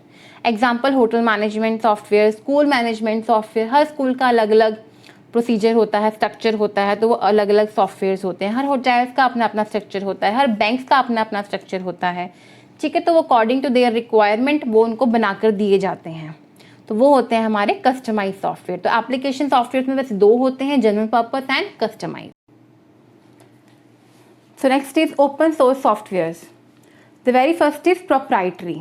Example hotel management software, school management software. हर school का अलग अलग प्रोसीजर होता है, स्ट्रक्चर होता है, तो वो अलग अलग सॉफ्टवेयर्स होते हैं। हर होटल्स का अपना अपना स्ट्रक्चर होता है, हर बैंक्स का अपना अपना स्ट्रक्चर होता है। ठीक है, तो वो अकॉर्डिंग टू देयर रिक्वायरमेंट वो उनको बनाकर दिए जाते हैं, तो वो होते हैं हमारे कस्टमाइज सॉफ्टवेयर। तो एप्लीकेशन सॉफ्टवेयर में वैसे दो होते हैं, general purpose and customise. So next is open source softwares. The very first is proprietary.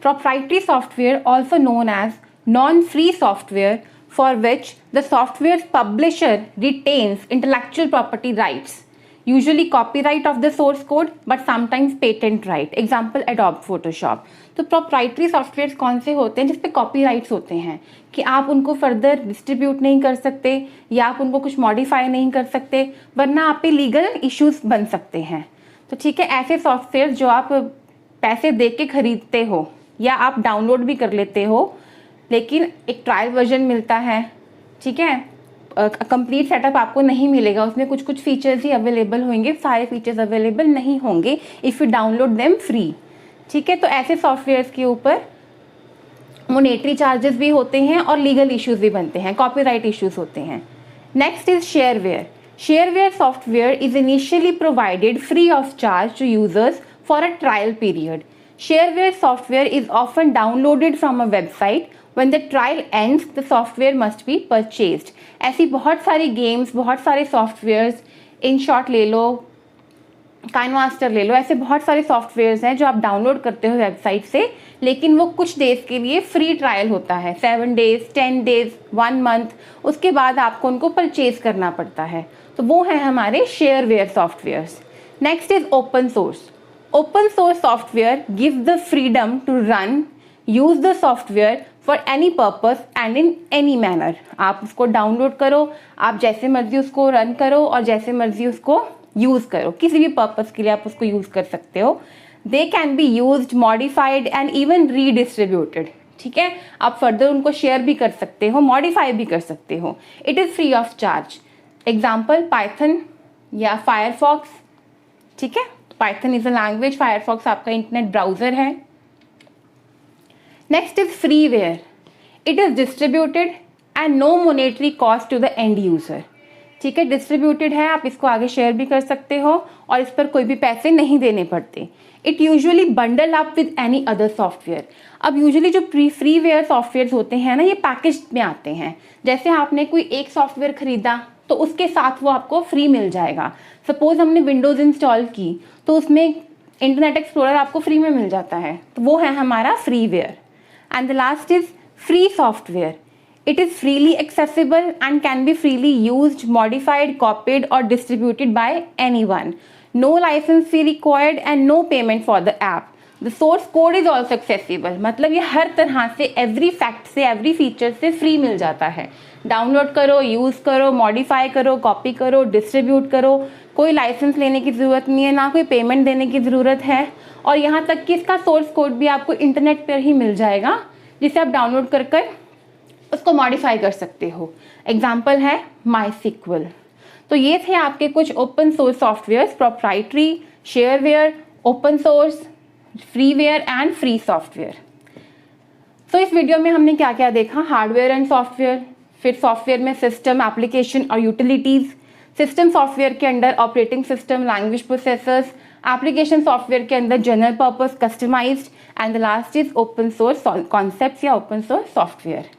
Proprietary software, also known as non-free software, for which the software's publisher retains intellectual property rights, usually copyright of the source code, but sometimes patent right. Example Adobe Photoshop. तो proprietary softwares कौन से होते हैं जिसपे copyrights होते हैं कि आप उनको फर्दर डिस्ट्रीब्यूट नहीं कर सकते या आप उनको कुछ मॉडिफाई नहीं कर सकते, वरना आप पे लीगल इश्यूज बन सकते हैं। तो ठीक है, ऐसे सॉफ्टवेयर जो आप पैसे दे के खरीदते हो या आप डाउनलोड भी कर लेते हो, लेकिन एक ट्रायल वर्जन मिलता है, ठीक है, कंप्लीट सेटअप आपको नहीं मिलेगा, उसमें कुछ कुछ फीचर्स ही अवेलेबल होंगे, सारे फीचर्स अवेलेबल नहीं होंगे if you download them free. ठीक है, तो ऐसे सॉफ्टवेयर्स के ऊपर मोनेटरी चार्जेस भी होते हैं और लीगल इश्यूज भी बनते हैं, कॉपीराइट इश्यूज होते हैं। Next is shareware. Shareware software is initially provided free of charge to users for a trial period. Shareware software is often downloaded from a website. When the trial ends, the software must be purchased. ऐसी बहुत सारी games, बहुत सारे softwares, in short ले लो, KineMaster ले लो, ऐसे बहुत सारे सॉफ्टवेयर्स हैं जो आप डाउनलोड करते हो वेबसाइट से, लेकिन वो कुछ डेज के लिए फ्री ट्रायल होता है, 7 days, 10 days, 1 month, उसके बाद आपको उनको परचेज करना पड़ता है। तो वो है हमारे shareware softwares. Next is open source. Open source software gives the freedom to run, use the software for any purpose and in any manner. आप उसको डाउनलोड करो, आप जैसे मर्जी उसको रन करो और जैसे मर्जी उसको यूज़ करो, किसी भी पर्पस के लिए आप उसको यूज़ कर सकते हो. They can be used, modified and even redistributed. ठीक है, आप फर्दर उनको शेयर भी कर सकते हो, मॉडिफाई भी कर सकते हो. It is free of charge. Example Python या फायरफॉक्स. ठीक है, Python is a language, Firefox आपका इंटरनेट ब्राउजर है. Next is freeware. It is distributed and no monetary cost to the end user. ठीक है, डिस्ट्रीब्यूटेड है, आप इसको आगे शेयर भी कर सकते हो और इस पर कोई भी पैसे नहीं देने पड़ते. It usually bundle up with any other software. अब यूजुअली जो फ्रीवेयर सॉफ्टवेयर होते हैं ना, ये पैकेज में आते हैं. जैसे आपने कोई एक सॉफ्टवेयर खरीदा तो उसके साथ वो आपको फ्री मिल जाएगा. सपोज हमने विंडोज़ इंस्टॉल की तो उसमें इंटरनेट एक्सप्लोरर आपको फ्री में मिल जाता है, तो वो है हमारा freeware. And the last is free software. It is freely accessible and can be freely used, modified, copied or distributed by anyone. No license fee required and no payment for the app. The source code is also accessible. मतलब ये हर तरह से every fact से every feature से free मिल जाता है. Download करो, use करो, मॉडिफाई करो, कॉपी करो, डिस्ट्रीब्यूट करो. कोई लाइसेंस लेने की ज़रूरत नहीं है, ना कोई पेमेंट देने की ज़रूरत है. और यहाँ तक कि इसका सोर्स कोड भी आपको इंटरनेट पर ही मिल जाएगा, जिसे आप डाउनलोड कर उसको मॉडिफाई कर सकते हो. एग्जाम्पल है MySQL. तो ये थे आपके कुछ open source software: proprietary, shareware, open source, freeware and free software. तो इस वीडियो में हमने क्या क्या देखा? हार्डवेयर एंड सॉफ्टवेयर, फिर सॉफ्टवेयर में सिस्टम, एप्लीकेशन और यूटिलिटीज़, सिस्टम सॉफ्टवेयर के अंदर operating system, language processors, application software के अंदर general purpose, customized, and the last is open source concepts या ओपन सोर्स सॉफ्टवेयर.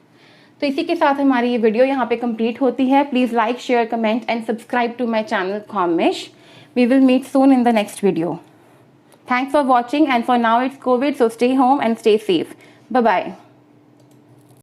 तो इसी के साथ हमारी ये वीडियो यहाँ पे कंप्लीट होती है. Please like, share, comment and subscribe to my channel Khamesh. We will meet soon in the next video. Thanks for watching, and for now it's COVID, so stay home and stay safe. Bye bye.